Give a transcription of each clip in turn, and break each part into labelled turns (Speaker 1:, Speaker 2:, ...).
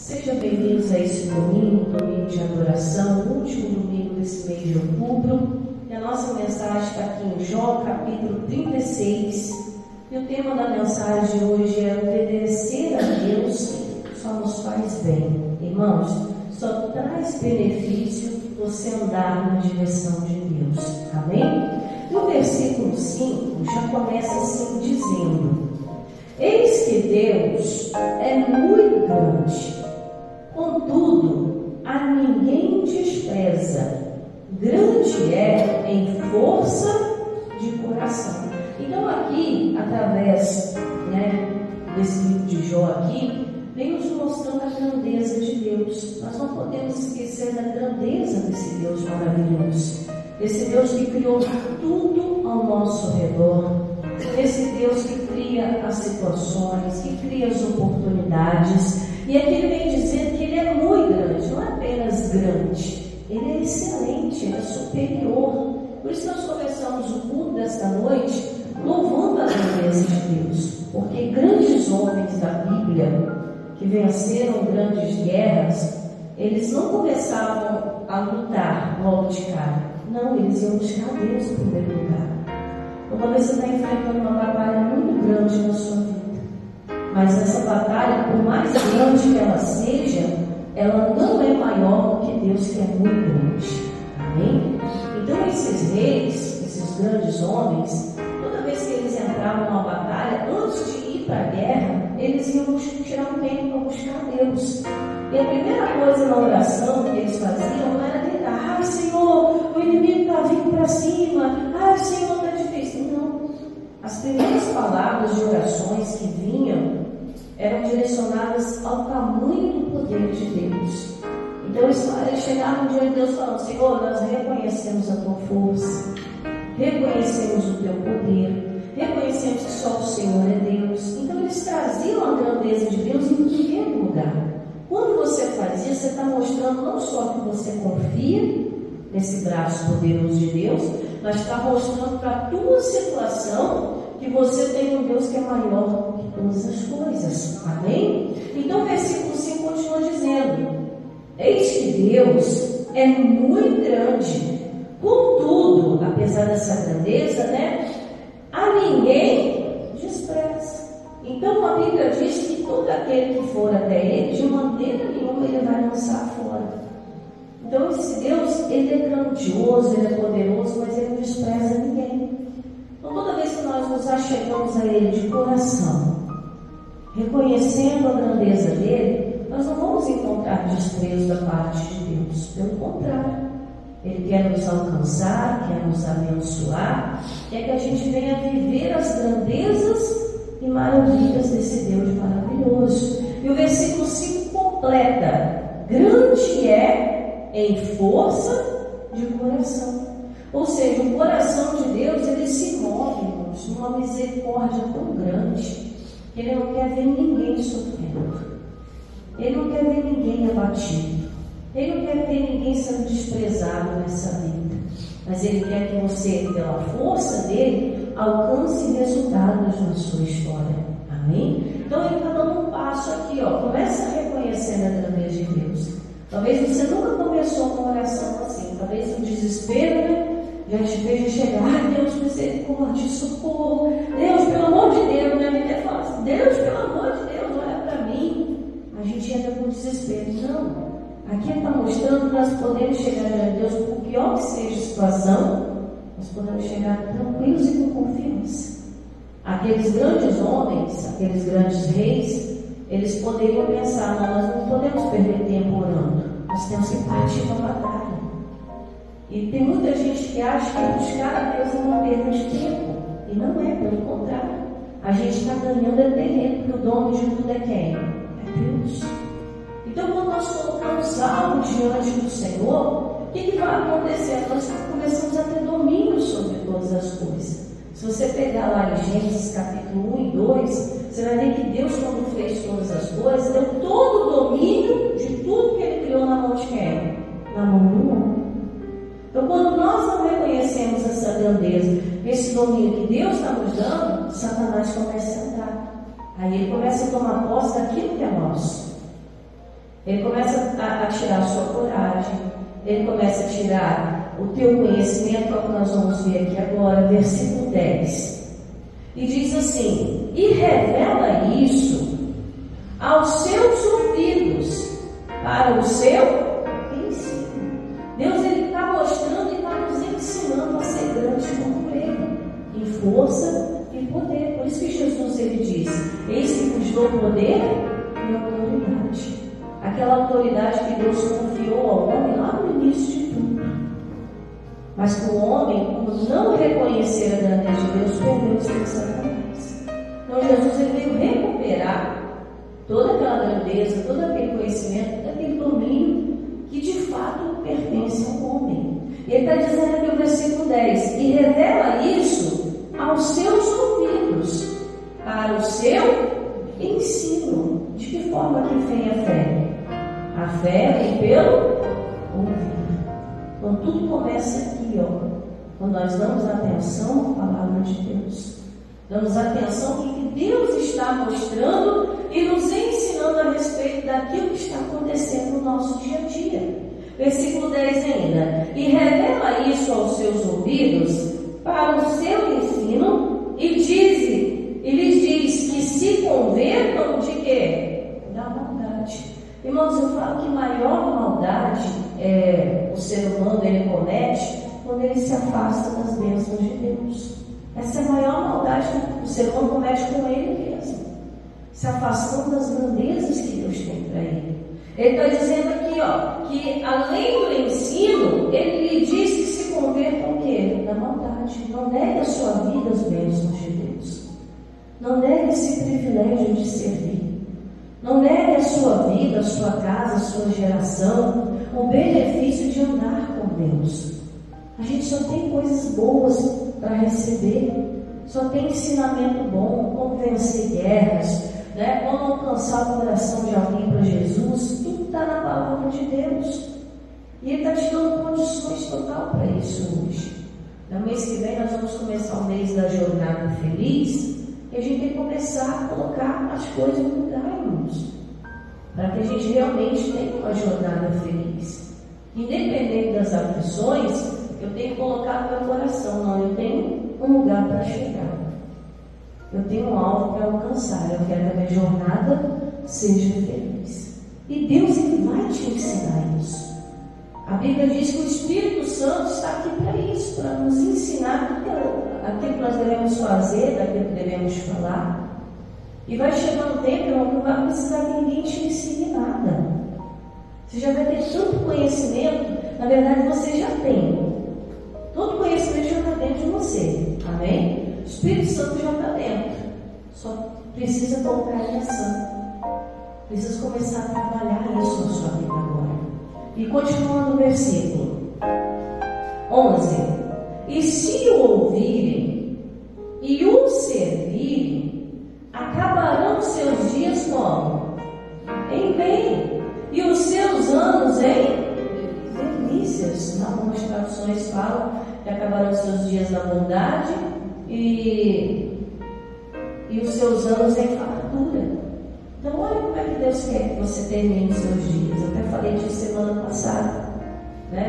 Speaker 1: Sejam bem-vindos a esse domingo de adoração, o último domingo desse mês de outubro. E a nossa mensagem está aqui em Jó, capítulo 36. E o tema da mensagem de hoje é: obedecer a Deus só nos faz bem. Irmãos, só traz benefício você andar na direção de Deus. Amém? No versículo 5 já começa assim dizendo: eis que Deus é muito grande, contudo a ninguém despreza, grande é em força de coração. Então aqui, através desse livro de Jó aqui, vem nos mostrando a grandeza de Deus. Nós não podemos esquecer da grandeza desse Deus maravilhoso, desse Deus que criou tudo ao nosso redor, desse Deus que cria as situações, que cria as oportunidades. E aqui ele vem dizendo que ele é muito grande, não é apenas grande, ele é excelente, ele é superior. Por isso nós começamos o culto desta noite louvando a grandeza de Deus, porque grandes homens da Bíblia que venceram grandes guerras, eles não começavam a lutar logo de cara. Não, eles iam buscar Deus em primeiro lugar. Então, talvez você está enfrentando uma batalha muito grande na sua vida, mas essa batalha, por mais grande que ela seja, ela não é maior do que Deus, que é muito grande. Amém? Então esses reis, esses grandes homens, toda vez que eles entravam numa batalha, antes de ir para a guerra, eles iam tirar um tempo para buscar Deus. E a primeira coisa na oração que eles faziam não era tentar: ai Senhor, o inimigo está vindo para cima, ai Senhor, está difícil. Não. As primeiras palavras de orações que vinham eram direcionadas ao tamanho do poder de Deus. Então eles chegavam diante de Deus falando: Senhor, nós reconhecemos a tua força, reconhecemos o teu poder, reconhecemos que só o Senhor é Deus. Então eles traziam a grandeza de Deus em primeiro lugar. Quando você faz isso, você está mostrando não só que você confia nesse braço poderoso de Deus, mas está mostrando para a tua situação que você tem um Deus que é maior do que todas as coisas. Amém? Então o versículo 5 continua dizendo: eis que Deus é muito grande, contudo, apesar dessa grandeza, a ninguém despreza. Então a Bíblia diz que todo aquele que for até ele, de maneira nenhuma ele vai lançar fora. Então esse Deus, ele é grandioso, ele é poderoso, mas ele não despreza ninguém. Então toda vez que nós nos achegamos a ele de coração, reconhecendo a grandeza dele, nós não vamos encontrar desprezo da parte de Deus. Pelo contrário, ele quer nos alcançar, quer nos abençoar, quer que a gente venha viver as grandezas e maravilhas desse Deus maravilhoso. E o versículo 5 completa: grande é em força de coração. Ou seja, o coração de Deus, ele se move, irmãos, numa misericórdia tão grande, que ele não quer ver ninguém sofrendo, ele não quer ver ninguém abatido, ele não quer ver ninguém sendo desprezado nessa vida, mas ele quer que você, pela força dele, alcance resultados na sua história. Amém? Então ele está dando um passo aqui, começa reconhecendo a grandeza de Deus. Talvez você nunca começou uma oração assim, talvez o desespero já te veja chegar: ai Deus, misericórdia, socorro, Deus, pelo amor de Deus, a gente até fala assim: Deus, pelo amor de Deus, olha para mim. A gente entra com desespero. Não. Aqui ele está mostrando que nós podemos chegar diante de Deus, por pior que seja a situação, nós podemos chegar tranquilos e com confiança. Aqueles grandes homens, aqueles grandes reis, eles poderiam pensar: não, nós não podemos perder tempo orando, nós temos que partir para a batalha. E tem muita gente que acha que buscar a Deus é uma perda de tempo, e não é, pelo contrário. A gente está ganhando é terreno, porque o dono de tudo é quem? É Deus. Então, quando nós colocamos algo diante do Senhor, o que vai acontecer? Nós começamos a ter domínio sobre todas as coisas. Se você pegar lá em Gênesis capítulo 1 e 2, você vai ver que Deus, quando fez todas as coisas, deu todo o domínio de tudo que Ele criou na mão de quem? Na mão do homem. Então, quando nós não reconhecemos essa grandeza, esse domínio que Deus está nos dando, Satanás começa a entrar. Aí ele começa a tomar posse daquilo que é nosso. Ele começa a tirar a sua coragem, ele começa a tirar o teu conhecimento, como nós vamos ver aqui agora, versículo 10. E diz assim: e revela isso aos seus ouvidos, para o seu ensino. Deus está mostrando e está nos ensinando a ser grandes como Ele, em força e poder. Por isso que Jesus ele diz: eis que vos dou poder e autoridade. Aquela autoridade que Deus confiou ao homem lá no início de tudo. Mas que o homem, por não reconhecer a grandeza de Deus, perdeu os seus Satanás. Então Jesus ele veio recuperar toda aquela grandeza, todo aquele conhecimento, todo aquele domínio que de fato pertence ao homem. E ele está dizendo aqui no versículo 10: e revela isso aos seus ouvidos, para o seu ensino. De que forma que vem a fé? A fé vem pelo ouvir. Então tudo começa aqui, quando nós damos atenção à palavra de Deus. Damos atenção ao que Deus está mostrando e nos ensinando a respeito daquilo que está acontecendo no nosso dia a dia. Versículo 10 ainda: e revela isso aos seus ouvidos para o seu ensino, e lhes diz que se convertam de quê? Da maldade. Irmãos, eu falo que maior maldade o ser humano ele comete quando ele se afasta das bênçãos de Deus. Essa é a maior maldade que o ser humano comete com ele mesmo, se afastando das grandezas que Deus tem para ele. Ele está dizendo aqui, que além do ensino, ele lhe diz que se converta ao quê? Da maldade. Não negue a sua vida às bênçãos de Deus. Não negue esse privilégio de servir. Não negue a sua vida, a sua casa, a sua geração, o benefício de andar com Deus. A gente só tem coisas boas para receber, só tem ensinamento bom, como vencer guerras, como alcançar o coração de alguém para Jesus. Tudo está na palavra de Deus, e Ele está te dando condições total para isso hoje. No mês que vem nós vamos começar o mês da jornada feliz, e a gente tem que começar a colocar as coisas no lugar, irmãos, para que a gente realmente tenha uma jornada feliz. Independente das aflições, eu tenho que colocar no meu coração: não, eu tenho um lugar para chegar, eu tenho um alvo para alcançar, eu quero que a minha jornada seja feliz. E Deus ele vai te ensinar isso. A Bíblia diz que o Espírito Santo está aqui para isso, para nos ensinar aquilo que nós devemos fazer, daquilo que devemos falar. E vai chegar um tempo, irmão, que não vai precisar que ninguém te ensine nada. Você já vai ter tanto conhecimento. Na verdade você já tem. Todo conhecimento já está dentro de você. Amém? O Espírito Santo já está dentro. Só precisa colocar em ação. Precisa começar a trabalhar isso na sua vida agora. E continuando o versículo 11: e se o ouvirem e o servirem, acabarão seus dias como? Em bem, e os seus anos em delícias. Algumas traduções falam que acabarão seus dias na bondade e os seus anos em fartura. Então olha como é que Deus quer que você termine os seus dias. Eu até falei disso semana passada,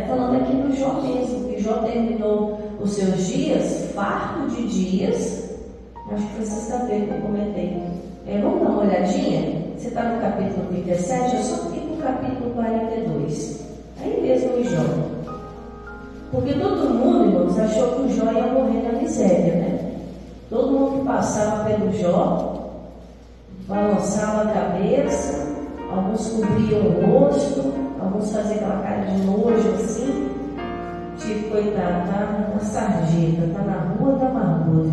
Speaker 1: falando aqui do Jó mesmo, que Jó terminou os seus dias farto de dias. Acho que foi sexta-feira que eu comentei. Vamos dar uma olhadinha? Você está no capítulo 37, eu só fico no capítulo 42. Aí mesmo em Jó. Porque todo mundo, irmãos, achou que o Jó ia morrer na miséria, Todo mundo que passava pelo Jó balançava a cabeça, alguns cobriam o rosto, alguns faziam aquela cara de nojo assim, tipo, coitado, tá na sarjeta, tá na rua da amargura.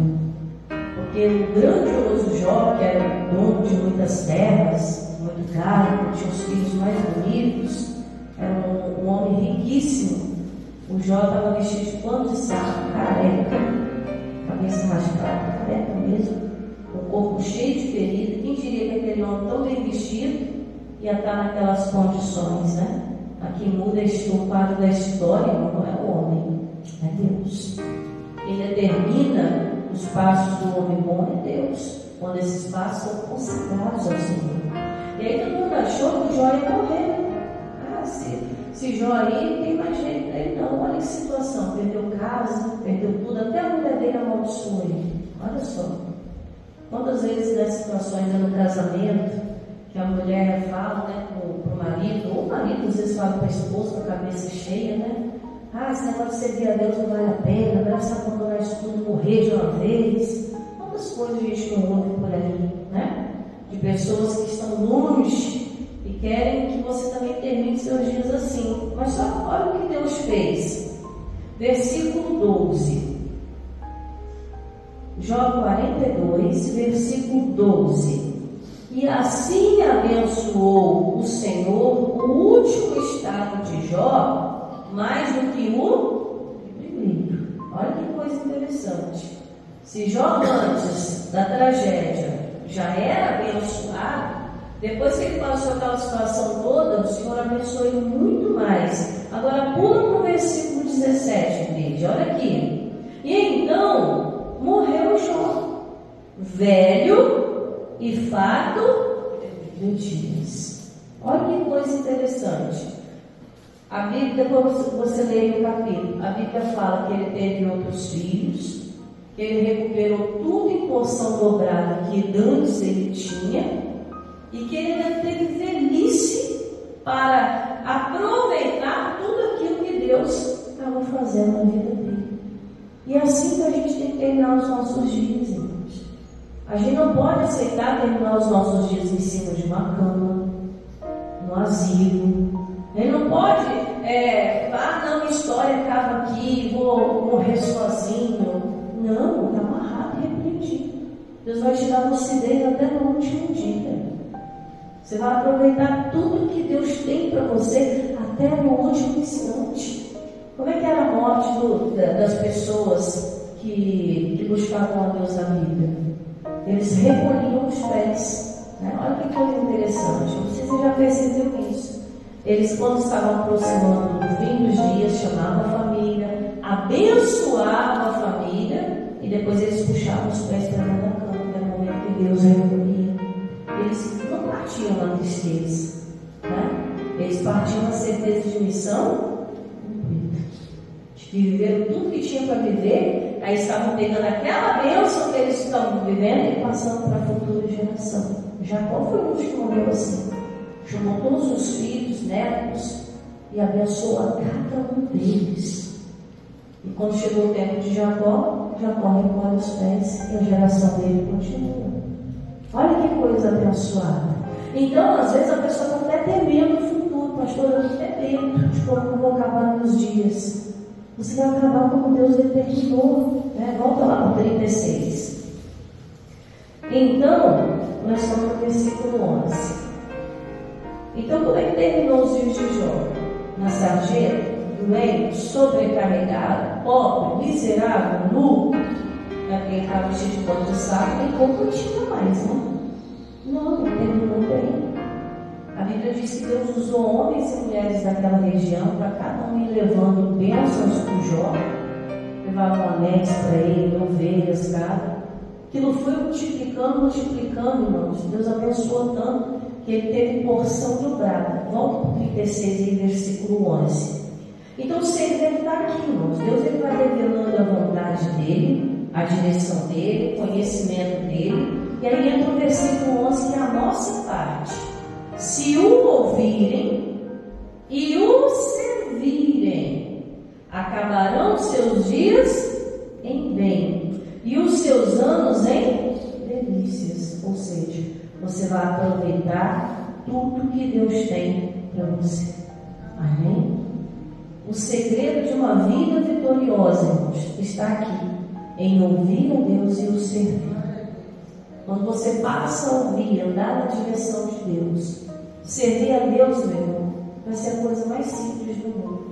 Speaker 1: Porque o grandioso Jó, que era dono de muitas terras, muito caro, tinha os filhos mais bonitos, era um homem riquíssimo. O Jó estava vestido de pano de saco, careca, cabeça raspada, careca mesmo, o corpo cheio de ferida. Quem diria que aquele homem tão bem vestido ia estar naquelas condições, Aqui muda o quadro da história, não é o homem, é Deus. Quem determina os passos do homem bom é Deus, quando esses passos são consagrados ao Senhor. E aí todo mundo achou que o Jó ia morrer. Ah, se Jó aí, não tem mais jeito dele não. Olha que situação, perdeu casa, perdeu tudo, até a mulher dele amaldiçoou ele. Olha só. Quantas vezes nas situações no casamento, que a mulher fala, né, pro marido, ou o marido às vezes fala para a esposa com a cabeça cheia, né? Ah, esse negócio de servir a Deus não vale a pena, deve se abandonar isso tudo, morrer de uma vez. Quantas coisas a gente não ouve por aí, né? De pessoas que estão longe e querem que você também termine seus dias assim. Mas só olha o que Deus fez. Versículo 12. Jó 42, versículo 12. E assim abençoou o Senhor o último estado de Jó, mais do que o primeiro. Olha que coisa interessante. Se Jó antes da tragédia já era abençoado, depois que ele passou aquela situação toda, o Senhor abençoou ele muito mais. Agora pula para o versículo 17, veja, olha aqui. E então morreu Jó, velho e farto de dias. Olha que coisa interessante. A Bíblia, depois você lê o capítulo, a Bíblia fala que ele teve outros filhos, que ele recuperou tudo em porção dobrada que antes ele tinha, e que ele ainda teve velhice para aproveitar tudo aquilo que Deus estava fazendo na vida dele. E é assim que a gente tem que terminar os nossos dias, irmãos. A gente não pode aceitar terminar os nossos dias em cima de uma cama, no asilo. Ele não pode, não, história acaba aqui, vou morrer sozinho. Não, está amarrado e repreendido. Deus vai te dar lucidez até no último dia. Você vai aproveitar tudo que Deus tem para você até no último instante. Como é que era a morte das pessoas que buscavam a Deus na Bíblia? Eles recolhiam os pés. Né? Olha que coisa interessante. Não sei se você já percebeu isso. Eles, quando estavam aproximando do fim dos dias, chamavam a família, abençoavam a família e depois eles puxavam os pés para dentro da cama. Era o momento que Deus recolhia. Eles não partiam na tristeza, né? Eles partiam na certeza de missão cumprida, de que viveram tudo que tinha para viver. Aí estavam pegando aquela bênção que eles estavam vivendo e passando para a futura geração. Jacó foi o último que morreu assim. Chamou todos os filhos, netos e abençoou a cada um deles. E quando chegou o tempo de Jacó, Jacó recolhe os pés e a geração dele continua. Olha que coisa abençoada. Então, às vezes a pessoa está até temendo o futuro. Pastor, eu estou temendo de como eu vou acabar nos dias. Você vai acabar como Deus determinou, né? Volta lá para o 36. Então, nós estamos no versículo 11. Então, como é que terminou os dias de Jó? Na sarjeta, doente, sobrecarregado, pobre, miserável, nu, quem estava cheio de pano de saco, e pouco tinha mais, né? Não terminou bem. A Bíblia diz que Deus usou homens e mulheres daquela região para cada um ir levando bênçãos para o Jó, levavam anéis para ele, ovelhas, cabras. Aquilo foi multiplicando, irmãos. Deus abençoou tanto que ele teve porção dobrada. Volta para o 36 aí, versículo 11. Então o segredo está aqui, irmãos. Deus ele vai revelando a vontade dele, a direção dele, o conhecimento dele. E aí entra o versículo 11, que é a nossa parte. Se o ouvirem e o servirem, acabarão seus dias em bem e os seus anos em delícias. Ou seja, você vai aproveitar tudo que Deus tem para você. Amém? O segredo de uma vida vitoriosa, irmãos, está aqui, em ouvir a Deus e o servir. Quando você passa a ouvir, andar na direção de Deus, servir a Deus, meu irmão, vai ser a coisa mais simples do mundo.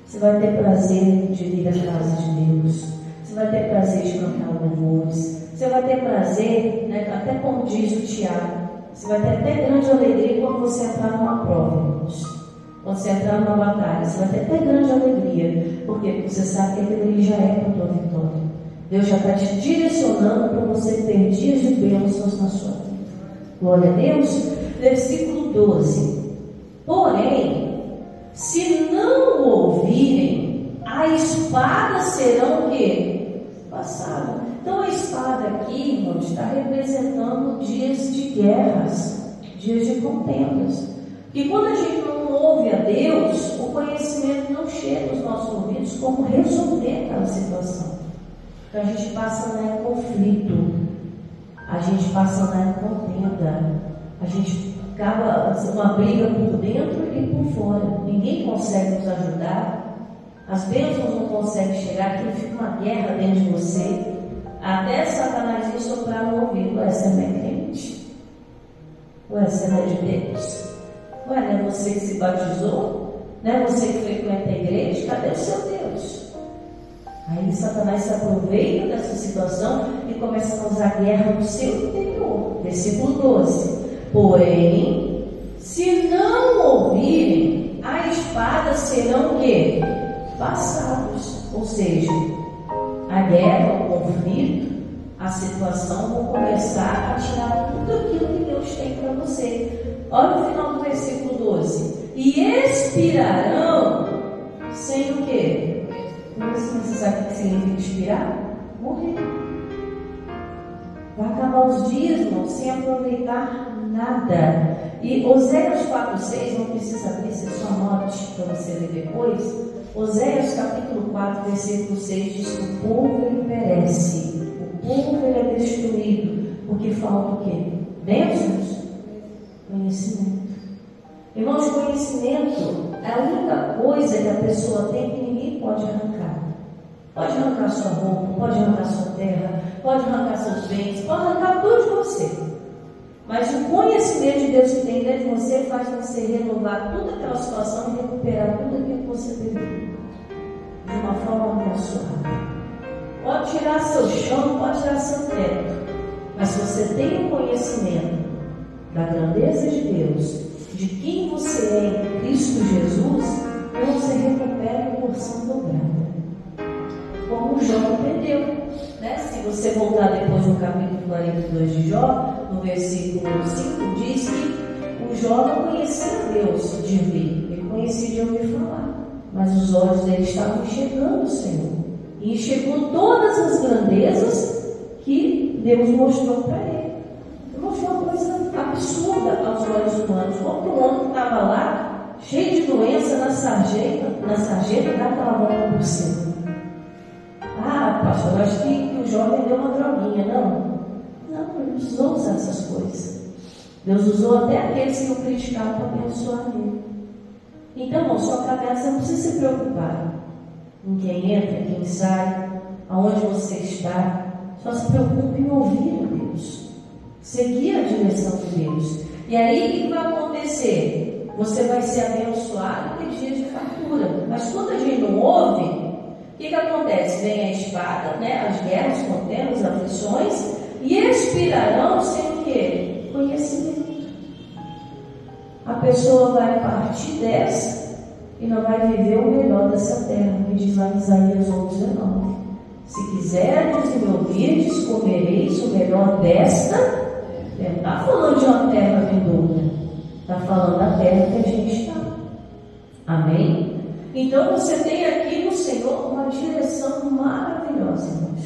Speaker 1: Você vai ter prazer de vir à casa de Deus. Você vai ter prazer de cantar louvores. Você vai ter prazer, né, até como diz o Tiago, você vai ter até grande alegria quando você entrar numa prova, irmãos. Quando você entrar numa batalha, você vai ter até grande alegria. Por quê? Porque você sabe que aquilo ali já é para a tua vitória. Deus já está te direcionando para você ter dias de bênçãos na sua vida. Glória a Deus. versículo 12. Porém, se não o ouvirem, a espada serão o quê? Passada. Então a espada aqui, irmãos, está representando dias de guerras, dias de contendas. E quando a gente não ouve a Deus, o conhecimento não chega aos nossos ouvidos como resolver aquela situação. Então a gente passa em conflito, a gente passa em contenda, a gente acaba uma briga por dentro e por fora. Ninguém consegue nos ajudar, as bênçãos não conseguem chegar, aqui fica uma guerra dentro de você, até Satanás vir soprar no ouvido: ué, você não é crente? Ué, você não é de Deus? Ué, não é você que se batizou? Não é você que frequenta a igreja? Cadê o seu Deus? Aí Satanás se aproveita dessa situação e começa a causar guerra no seu interior. Versículo 12. Porém, se não ouvirem, a espada serão o quê? Passados. Ou seja, a guerra, o conflito, a situação vão começar a tirar tudo aquilo que Deus tem para você. Olha o final do versículo 12. E expirarão sem o quê? Você sabe o que significa expirar? Morrer. Vai acabar os dias, irmão, sem aproveitar nada. E Oséias 4,6, não precisa abrir, você só anote para você ler depois. Oséias capítulo 4, versículo 6 diz que o povo ele perece, o povo ele é destruído, porque falta o quê? Bênçãos? Conhecimento. Irmãos, conhecimento é a única coisa que a pessoa tem que ninguém pode arrancar. Pode arrancar sua roupa, pode arrancar sua terra, pode arrancar seus bens, pode arrancar tudo de você. Mas o conhecimento de Deus que tem dentro de você faz você renovar toda aquela situação e recuperar tudo aquilo que você perdeu de uma forma abençoada. Pode tirar seu chão, pode tirar seu teto, mas se você tem o conhecimento da grandeza de Deus, de quem você é em Cristo Jesus, então você recupera a porção dobrada. Como Jó aprendeu, né? Se você voltar depois no capítulo 42 de Jó, no versículo 5, diz que o Jó não conhecia Deus de ver, ele conhecia de ouvir falar, mas os olhos dele estavam enxergando o Senhor, e enxergou todas as grandezas que Deus mostrou para ele. Foi uma coisa absurda aos olhos humanos. Como um homem que estava lá, cheio de doença na sarjeta, dá aquela volta por cima. Ah, pastor, eu acho que o jovem deu uma droguinha. Não, ele não precisou usar essas coisas. Deus usou até aqueles que o criticavam para abençoar ele. Então, irmão, sua caminhada, você não precisa se preocupar em quem entra, em quem sai, aonde você está. Só se preocupe em ouvir a Deus, seguir a direção de Deus. E aí o que vai acontecer? Você vai ser abençoado em dias de fartura. Mas quando a gente não ouve, o que acontece? Vem a espada, né? As guerras, as contendas, as aflições, e expirarão sem o quê? Conhecimento. A pessoa vai partir dessa e não vai viver o melhor dessa terra, que diz lá em Isaías 11:19. Se quiserdes e me ouvirdes, comereis o melhor desta. Não está falando de uma terra vindoura, está falando da terra que a gente está. Amém? Então você tem aqui no Senhor uma direção maravilhosa, irmãos,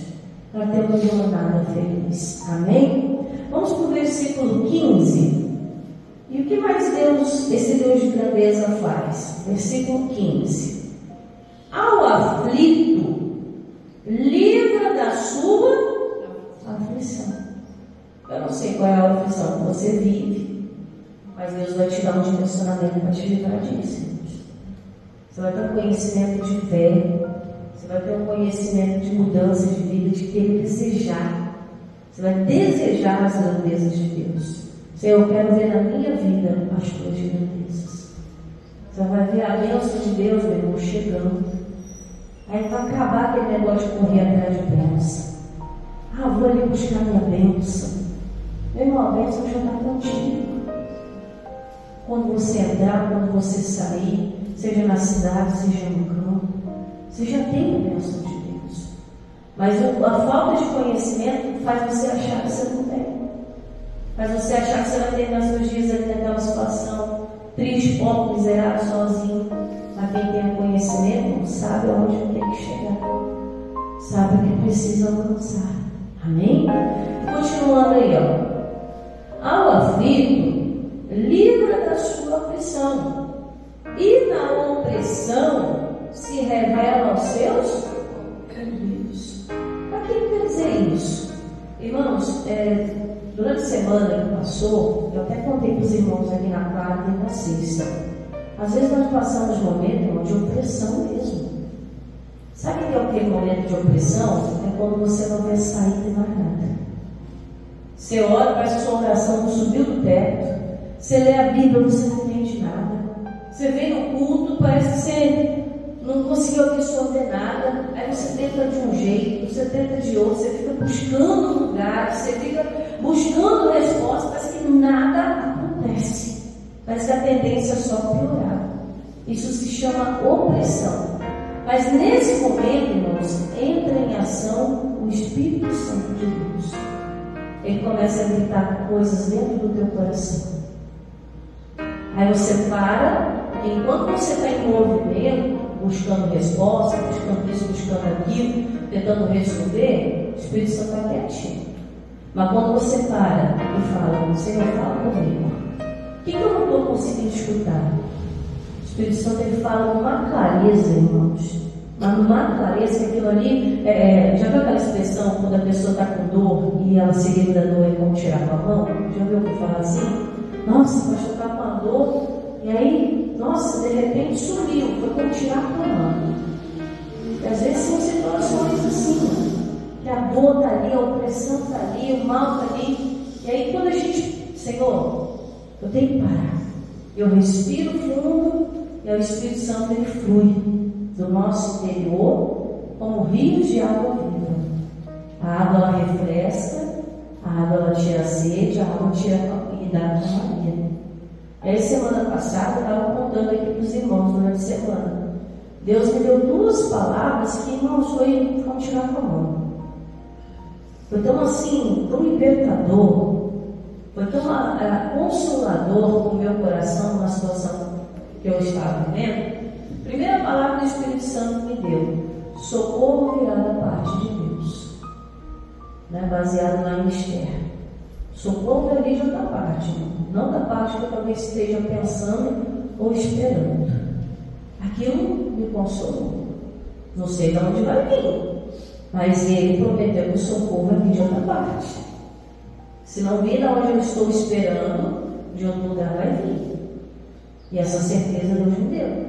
Speaker 1: para ter uma jornada feliz. Amém? Vamos para o versículo 15. E o que mais Deus, esse Deus de grandeza, faz? Versículo 15. Ao aflito, livra da sua aflição. Eu não sei qual é a aflição que você vive, mas Deus vai te dar um direcionamento para te livrar disso. Você vai ter um conhecimento de fé, você vai ter um conhecimento de mudança de vida, de querer desejar. Você vai desejar as grandezas de Deus. Senhor, eu quero ver na minha vida as tuas grandezas. Você vai ver a bênção de Deus, meu irmão, chegando. Aí vai acabar aquele negócio de correr atrás de bênção. Vou ali buscar minha bênção. Meu irmão, a bênção já está contigo. Quando você entrar, quando você sair, seja na cidade, seja no campo, você já tem a bênção de Deus. Mas a falta de conhecimento faz você achar que você não tem. Faz você achar que você vai terminar seus dias ali naquela situação triste, pobre, miserável, sozinho. Mas quem tem o conhecimento sabe aonde tem que chegar, sabe o que precisa alcançar. Amém? Continuando aí, ó. Ao aflito, livra da sua opressão, e na opressão se revela aos seus ouvidos. Para que quer dizer isso? Irmãos, durante a semana que passou, eu até contei para os irmãos aqui na quarta e na sexta. Às vezes nós passamos momentos de opressão mesmo. Sabe o que é aquele momento de opressão? É quando você não vê saída e mais nada. Você ora, parece que sua oração não subiu do teto. Você lê a Bíblia, você não entende nada. Você vem no culto, parece que você não conseguiu absorver nada. Aí você tenta de um jeito, você tenta de outro, você fica buscando lugares, você fica buscando respostas, parece que nada acontece. Parece que a tendência é só piorar. Isso se chama opressão. Mas nesse momento, irmãos, entra em ação o Espírito Santo de Deus. Ele começa a gritar coisas dentro do teu coração. Aí você para, e enquanto você está em movimento, buscando resposta, buscando isso, buscando aquilo, tentando resolver, o Espírito Santo está quietinho. Mas quando você para e fala, Senhor, fala comigo, o que eu não estou conseguindo escutar? O Espírito Santo ele fala com uma clareza, irmãos. Mas numa clareza que aquilo ali, já viu aquela expressão quando a pessoa está com dor e ela se livra da dor é como tirar com a mão? Já viu alguém falar assim? Nossa, pastor, está com a dor, e aí, nossa, de repente sumiu, foi como tirar com a mão. E às vezes são situações assim, que a dor está ali, a opressão está ali, o mal está ali, e aí quando a gente, Senhor, eu tenho que parar, eu respiro fundo, e o Espírito Santo ele flui do nosso interior como rios de água viva. A água ela refresca, a água ela tira a sede, a água tira a idade da Maria. Aí semana passada eu estava contando aqui para os irmãos durante a semana. Deus me deu duas palavras que, irmãos, foi como tirar com a mão. Foi tão assim, tão libertador, foi tão consolador para o meu coração numa situação que eu estava vivendo. A primeira palavra que o Espírito Santo me deu: socorro virá da parte de Deus, baseado lá em Esther. Socorro vai vir de outra parte, não da parte que eu talvez esteja pensando ou esperando. Aquilo me consolou. Não sei de onde vai vir, mas ele prometeu que o socorro vai vir de outra parte. Se não vir de onde eu estou esperando, de outro lugar vai vir. E essa certeza Deus me deu.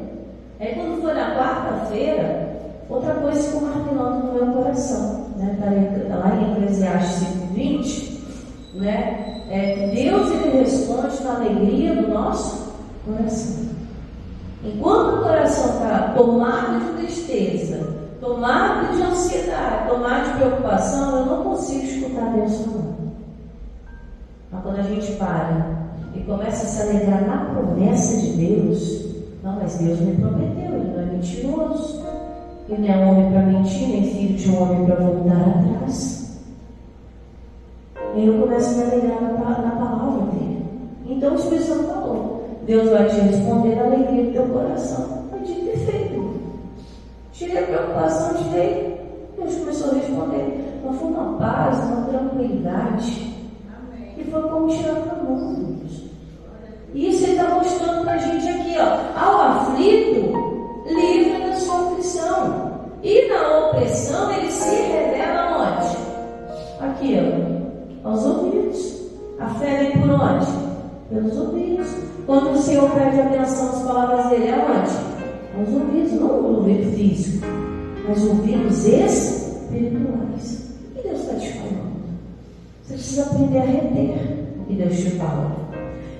Speaker 1: Aí quando foi na quarta-feira, outra coisa ficou martelando no meu coração. Está lá em Eclesiastes 5:20, Deus ele responde na alegria do nosso coração. Enquanto o coração está tomado de tristeza, tomado de ansiedade, tomado de preocupação, eu não consigo escutar Deus falando. Mas quando a gente para e começa a se alegrar na promessa de Deus, não, mas Deus me prometeu, Ele não é mentiroso, Ele não é homem para mentir, nem filho de homem para voltar atrás. E eu começo a me alegrar na palavra dele. Então o Espírito Santo falou: Deus vai te responder na alegria do teu coração. E dito e feito. Tirei a preocupação, tirei. Deus começou a responder. Mas foi uma paz, uma tranquilidade. Amém. E foi como tirar a mão. Isso ele está mostrando para a gente aqui, ó. Ao aflito, livra da sua aflição. E na opressão, ele se revela onde? Aqui, ó, aos ouvidos. A fé vem por onde? Pelos ouvidos. Quando o Senhor pede atenção às palavras dele, aonde? Aos ouvidos, não no ouvido físico, mas ouvidos espirituais. O que Deus está te falando? Você precisa aprender a reter o que Deus te fala.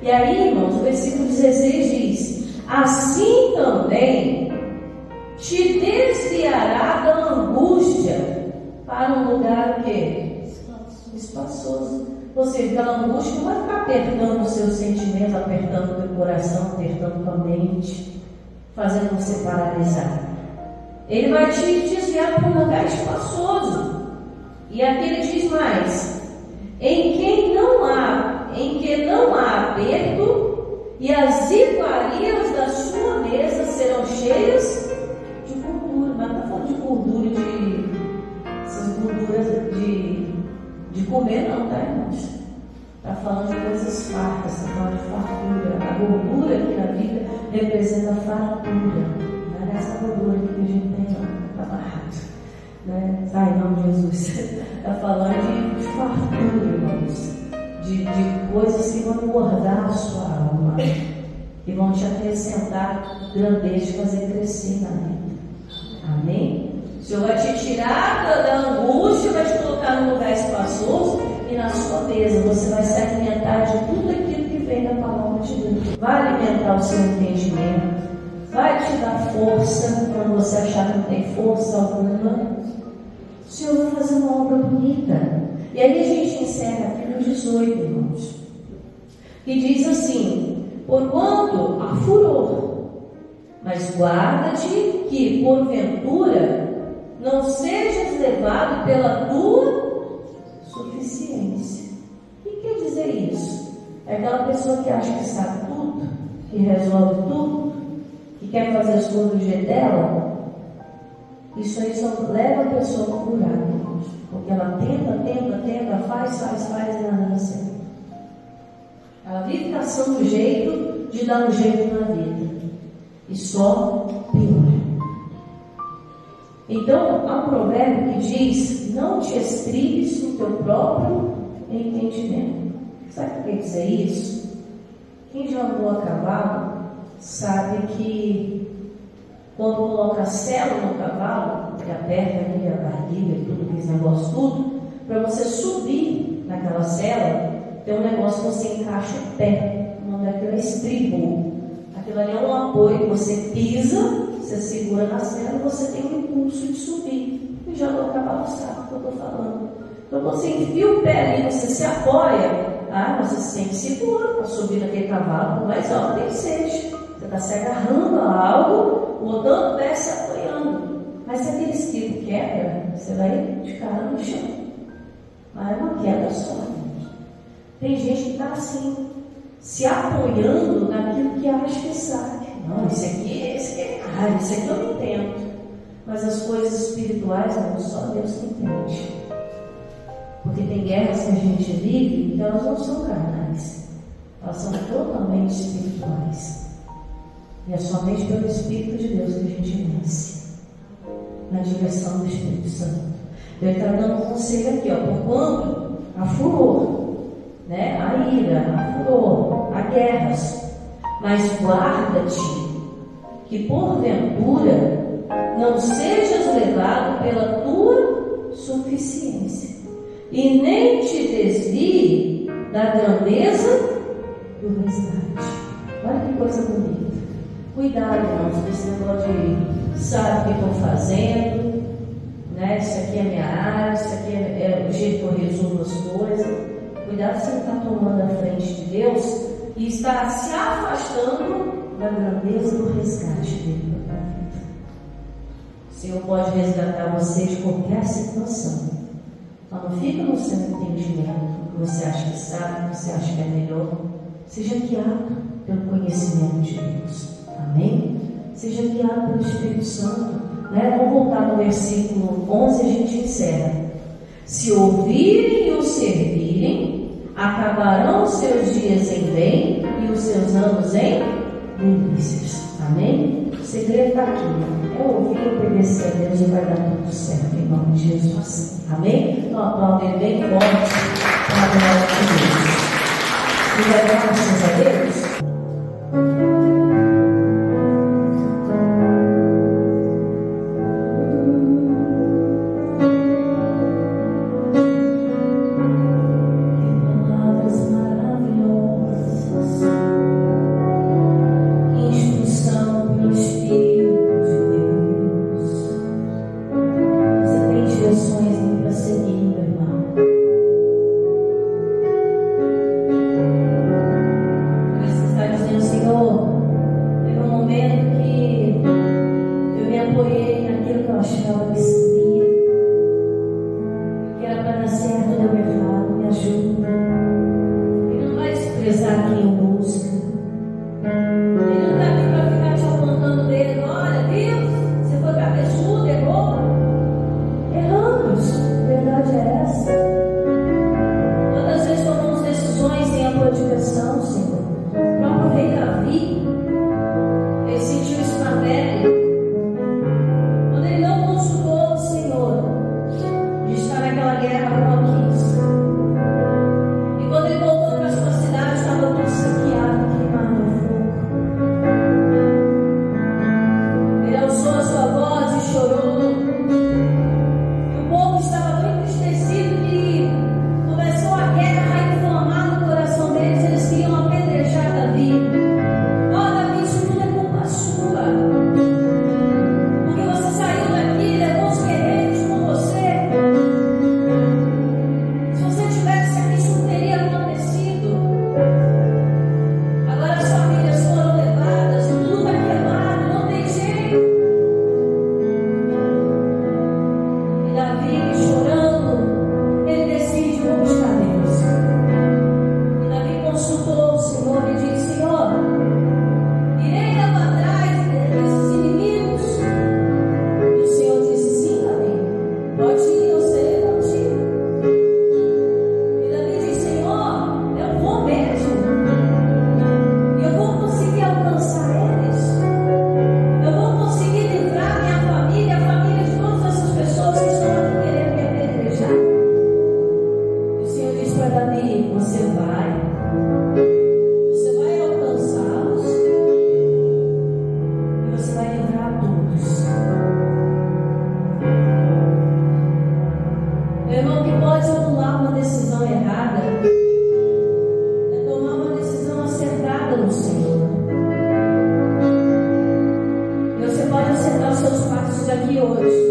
Speaker 1: E aí, irmãos, o versículo 16 diz: assim também te desviará da angústia para um lugar o quê? Espaçoso. Ou seja, aquela angústia não vai ficar apertando os seus sentimentos, apertando o teu coração, apertando tua mente, fazendo você paralisar. Ele vai te desviar para um lugar espaçoso. E aqui ele diz mais: em quem não há em que não há aperto, e as iguarias da sua mesa serão cheias de gordura. Mas não está falando de gordura, essas gorduras de comer, não, tá, irmãos? Está falando de coisas fartas, está falando de fartura. A gordura aqui na Bíblia representa fartura. Não é essa gordura que a gente tem, não, está amarrado. Né? Ai, em nome de Jesus. Está falando de fartura, irmãos. De coisas que vão engordar a sua alma, que vão te acrescentar grandeza, fazer crescer na vida. Amém? O Senhor vai te tirar da angústia, vai te colocar num lugar espaçoso, e na sua mesa você vai se alimentar de tudo aquilo que vem da palavra de Deus. Vai alimentar o seu entendimento, vai te dar força quando você achar que não tem força alguma. O Senhor vai fazer uma obra bonita. E aí a gente encerra aqui no 18, irmãos, que diz assim: porquanto há furor, mas guarda-te que porventura não sejas levado pela tua suficiência. O que quer dizer isso? É aquela pessoa que acha que sabe tudo, que resolve tudo, que quer fazer as coisas do jeito dela. Isso aí só leva a pessoa a curar, irmãos. Porque ela tenta, faz e nada dá certo. Ela vive caçando jeito de dar um jeito na vida. E só piora. Então, há um provérbio que diz: não te estribes no teu próprio entendimento. Sabe o que quer dizer isso? Quem já andou a cavalo sabe que quando coloca a sela no cavalo, que aperta ali a barriga e tudo, aqueles negócios tudo, para você subir naquela sela, tem um negócio que você encaixa o pé, o nome daquilo é estribo. Aquilo ali é um apoio que você pisa, você segura na sela e você tem um impulso de subir. E já no cavalo sabe o que eu estou falando. Então você enfia o pé ali, você se apoia, você se sente seguro para subir naquele cavalo, mas alto que seja. Você está se agarrando a algo, botando o pé, se apoiando. Mas se aquele estribo quebra, você vai de cara no chão. Mas é uma queda só. Tem gente que está assim, se apoiando naquilo que acha que sabe. Não, isso aqui eu não entendo. Mas as coisas espirituais, só Deus que entende. Porque tem guerras que a gente vive que elas não são carnais. Elas são totalmente espirituais. E é somente pelo Espírito de Deus que a gente vence. Na direção do Espírito Santo. Ele está dando um conselho aqui, porquanto há furor, né? Há ira, há furor, há guerras. Mas guarda-te que porventura não sejas levado pela tua suficiência, e nem te desvie da grandeza do resgate. Olha que coisa bonita. Cuidado, irmãos, desse negócio de sabe o que estou fazendo, né? Isso aqui é minha área, isso aqui é o jeito que eu resolvo as coisas. Cuidado se você não está tomando a frente de Deus e está se afastando da grandeza do resgate dele na tua vida. O Senhor pode resgatar você de qualquer situação. Então não fica no seu entendimento, que você acha que sabe, que você acha que é melhor. Seja guiado pelo conhecimento de Deus. Amém? Seja guiado pelo Espírito Santo. Né? Vamos voltar no versículo 11 e a gente encerra. Se ouvirem e o servirem, acabarão os seus dias em bem e os seus anos em delícias. Amém? O segredo está aqui. É ouvir e obedecer a Deus e vai dar tudo certo em nome de Jesus. Amém? Então aplaudem bem forte para a glória de Deus. E vai dar graças a Deus. você vai livrar a todos. Meu irmão, que pode anular uma decisão errada é tomar uma decisão acertada no Senhor. E você pode acertar os seus passos aqui hoje.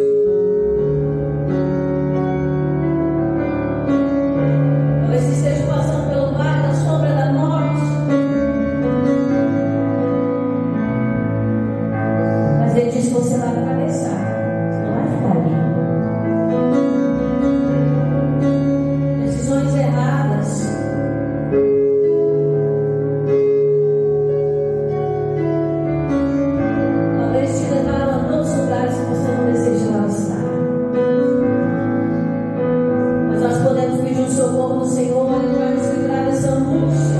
Speaker 1: Talvez você esteja passando pelo vale da sombra da morte, mas Ele diz que você vai atravessar, você não vai ficar ali. Decisões erradas talvez te levaram a tantos lugares que você não desejava estar. Mas nós podemos pedir o socorro do Senhor e para nos livrar dessa angústia.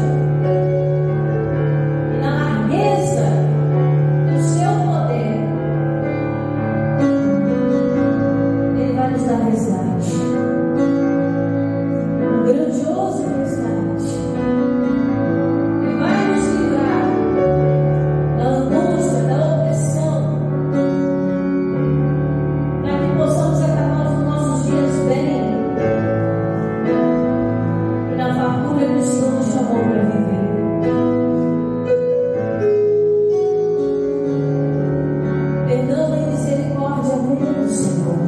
Speaker 1: E na largueza do seu poder, Ele vai nos dar resgate. Um grandioso resgate. Ele vai nos livrar da angústia, da opressão, para que possamos acabar os nossos dias bem e na fartura que o Senhor nos chamou para viver. Perdão e misericórdia vem do Senhor.